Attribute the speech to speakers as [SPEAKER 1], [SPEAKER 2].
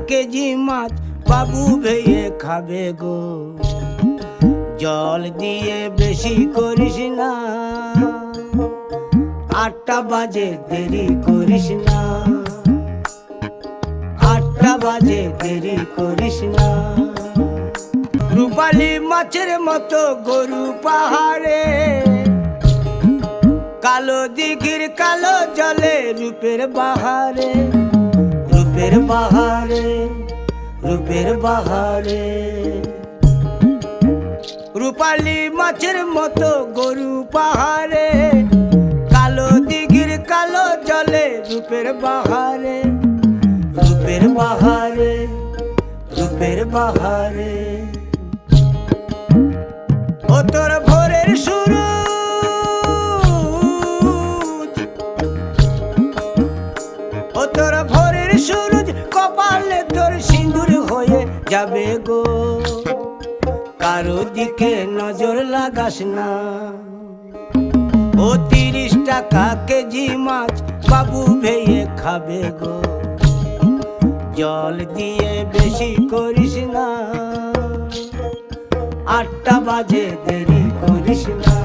[SPEAKER 1] KG মাছ বাবু ভেয়ে খাবে গো। জল দিয়ে বেশি করিস না, 8টা বাজে দেরি করিস না, 8টা বাজে দেরি করিস না। রূপালী মাছের মতো গরু পাহাড়ে, কালো দিঘির কালো জলে রূপের বাহারে, রূপের বাহারে, রূপের বাহারে। রূপালী মাছের মতো গরু পাহাড়ে, কালো দিঘির কালো জলে রূপের বাহারে, রূপের বাহারে, রূপের বাহারে। ও তোর ভোরের সুরুজ, ও তোর ভোরের সুরুজ, কপালে তোর সিঁদুর হয়ে যাবে গো। কারো দিকে নজর লাগাস না, ও 30 টাকা কেজি মাছ বাবু ভেয়ে খাবে গো। জল দিয়ে বেশি করিস না, 8টা বাজে দেরি করিস না।